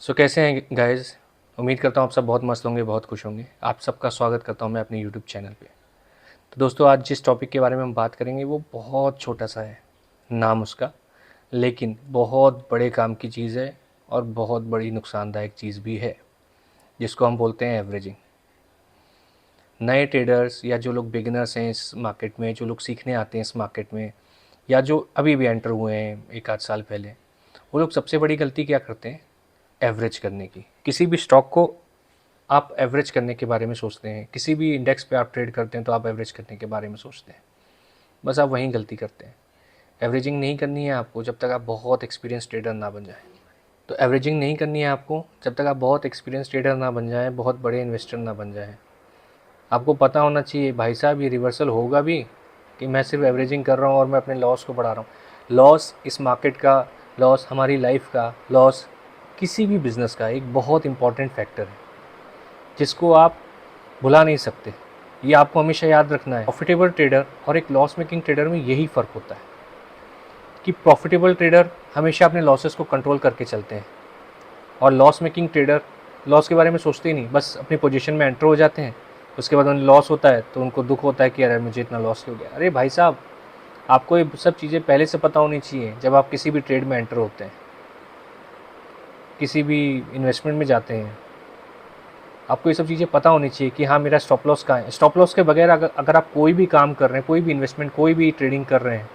कैसे हैं गाइस। उम्मीद करता हूँ आप सब बहुत मस्त होंगे, बहुत खुश होंगे। आप सबका स्वागत करता हूँ मैं अपने यूट्यूब चैनल पे। तो दोस्तों, आज जिस टॉपिक के बारे में हम बात करेंगे वो बहुत छोटा सा है नाम उसका, लेकिन बहुत बड़े काम की चीज़ है और बहुत बड़ी नुकसानदायक चीज़ भी है, जिसको हम बोलते हैं एवरेजिंग। नए ट्रेडर्स या जो लोग बिगिनर्स हैं इस मार्केट में, जो लोग सीखने आते हैं इस मार्केट में, या जो अभी भी एंटर हुए हैं एक आध साल पहले, वो लोग सबसे बड़ी गलती क्या करते हैं? एवरेज करने की। किसी भी स्टॉक को आप एवरेज करने के बारे में सोचते हैं, किसी भी इंडेक्स पे आप ट्रेड करते हैं तो आप एवरेज करने के बारे में सोचते हैं। बस आप वहीं गलती करते हैं। एवरेजिंग नहीं करनी है आपको जब तक आप बहुत एक्सपीरियंस ट्रेडर ना बन जाएं। तो एवरेजिंग नहीं करनी है आपको जब तक आप बहुत एक्सपीरियंस ट्रेडर ना बन जाएं, बहुत बड़े इन्वेस्टर ना बन जाएं। आपको पता होना चाहिए भाई साहब, ये रिवर्सल होगा भी कि मैं सिर्फ एवरेजिंग कर रहा हूँ और मैं अपने लॉस को बढ़ा रहा हूँ। लॉस इस मार्केट का, लॉस हमारी लाइफ का, लॉस किसी भी बिज़नेस का एक बहुत इंपॉर्टेंट फैक्टर है जिसको आप भुला नहीं सकते। ये आपको हमेशा याद रखना है। प्रॉफिटेबल ट्रेडर और एक लॉस मेकिंग ट्रेडर में यही फ़र्क होता है कि प्रॉफिटेबल ट्रेडर हमेशा अपने लॉसेस को कंट्रोल करके चलते हैं और लॉस मेकिंग ट्रेडर लॉस के बारे में सोचते ही नहीं, बस अपनी पोजीशन में एंटर हो जाते हैं। उसके बाद उन्हें लॉस होता है तो उनको दुख होता है कि अरे मुझे इतना लॉस हो गया। अरे भाई साहब, आपको ये सब चीज़ें पहले से पता होनी चाहिए। जब आप किसी भी ट्रेड में एंटर होते हैं, किसी भी इन्वेस्टमेंट में जाते हैं, आपको ये सब चीज़ें पता होनी चाहिए कि हाँ, मेरा स्टॉप लॉस कहाँ है। स्टॉप लॉस के बगैर अगर आप कोई भी काम कर रहे हैं, कोई भी इन्वेस्टमेंट, कोई भी ट्रेडिंग कर रहे हैं,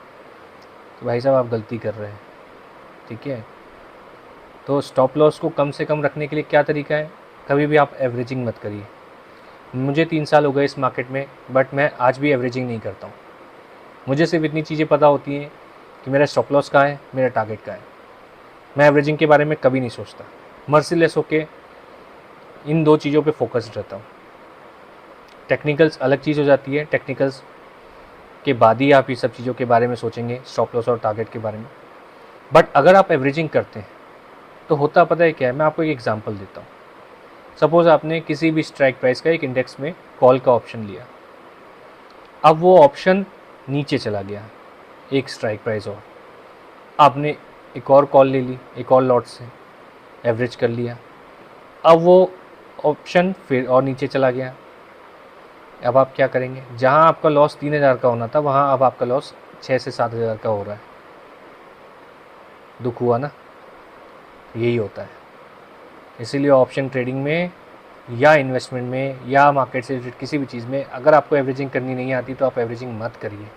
तो भाई साहब आप गलती कर रहे हैं। ठीक है, तो स्टॉप लॉस को कम से कम रखने के लिए क्या तरीका है? कभी भी आप एवरेजिंग मत करिए। मुझे 3 साल हो गए इस मार्केट में, बट मैं आज भी एवरेजिंग नहीं करता हूँ। मुझे सिर्फ इतनी चीज़ें पता होती हैं कि मेरा स्टॉप लॉस कहाँ है, मेरा टारगेट कहाँ है। मैं एवरेजिंग के बारे में कभी नहीं सोचता। मर्सीलेस होके इन दो चीज़ों पे फोकस्ड रहता हूँ। टेक्निकल्स अलग चीज़ हो जाती है, टेक्निकल्स के बाद ही आप ये सब चीज़ों के बारे में सोचेंगे, स्टॉप लॉस और टारगेट के बारे में। बट अगर आप एवरेजिंग करते हैं तो होता पता है क्या है? मैं आपको एक एग्जांपल देता हूँ। सपोज़ आपने किसी भी स्ट्राइक प्राइस का एक इंडेक्स में कॉल का ऑप्शन लिया। अब वो ऑप्शन नीचे चला गया एक स्ट्राइक प्राइस, और आपने एक और कॉल ले ली, एक और लॉट से एवरेज कर लिया। अब वो ऑप्शन फिर और नीचे चला गया। अब आप क्या करेंगे? जहाँ आपका लॉस 3,000 का होना था, वहाँ अब आपका लॉस 6 से 7,000 का हो रहा है। दुख हुआ ना? यही होता है। इसीलिए ऑप्शन ट्रेडिंग में या इन्वेस्टमेंट में या मार्केट से रिलेटेड किसी भी चीज़ में अगर आपको एवरेजिंग करनी नहीं आती तो आप एवरेजिंग मत करिए।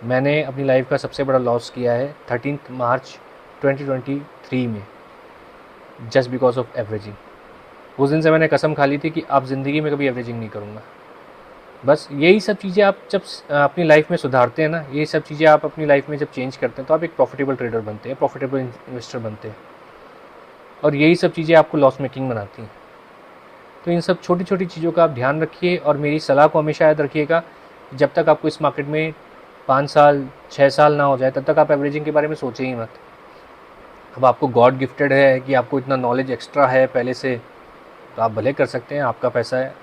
मैंने अपनी लाइफ का सबसे बड़ा लॉस किया है 13 मार्च 2023 में, जस्ट बिकॉज ऑफ एवरेजिंग। उस दिन से मैंने कसम खा ली थी कि अब ज़िंदगी में कभी एवरेजिंग नहीं करूँगा। बस यही सब चीज़ें आप जब अपनी लाइफ में सुधारते हैं ना, ये सब चीज़ें आप अपनी लाइफ में जब चेंज करते हैं तो आप एक प्रॉफिटेबल ट्रेडर बनते हैं, प्रॉफिटेबल इन्वेस्टर बनते हैं। और यही सब चीज़ें आपको लॉस मेकिंग बनाती हैं। तो इन सब छोटी छोटी चीज़ों का आप ध्यान रखिए और मेरी सलाह को हमेशा याद रखिएगा। जब तक आपको इस मार्केट में 5 साल 6 साल ना हो जाए तब तक आप एवरेजिंग के बारे में सोचें ही मत। अब आपको गॉड गिफ्टेड है कि आपको इतना नॉलेज एक्स्ट्रा है पहले से, तो आप भले कर सकते हैं, आपका पैसा है,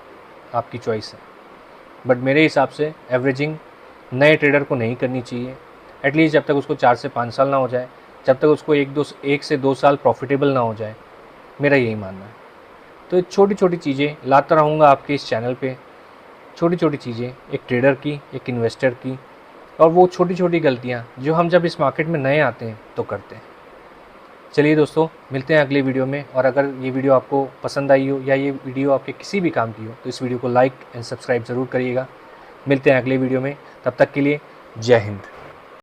आपकी चॉइस है। बट मेरे हिसाब से एवरेजिंग नए ट्रेडर को नहीं करनी चाहिए। एटलीस्ट जब तक उसको 4 से 5 साल ना हो जाए, जब तक उसको 1 से 2 साल प्रॉफिटेबल ना हो जाए। मेरा यही मानना है। तो छोटी छोटी चीज़ें लाता रहूँगा आपके इस चैनल पे, छोटी छोटी चीज़ें एक ट्रेडर की, एक इन्वेस्टर की, और वो छोटी छोटी गलतियाँ जो हम जब इस मार्केट में नए आते हैं तो करते हैं। चलिए दोस्तों, मिलते हैं अगले वीडियो में। और अगर ये वीडियो आपको पसंद आई हो या ये वीडियो आपके किसी भी काम की हो तो इस वीडियो को लाइक एंड सब्सक्राइब ज़रूर करिएगा। मिलते हैं अगले वीडियो में, तब तक के लिए जय हिंद।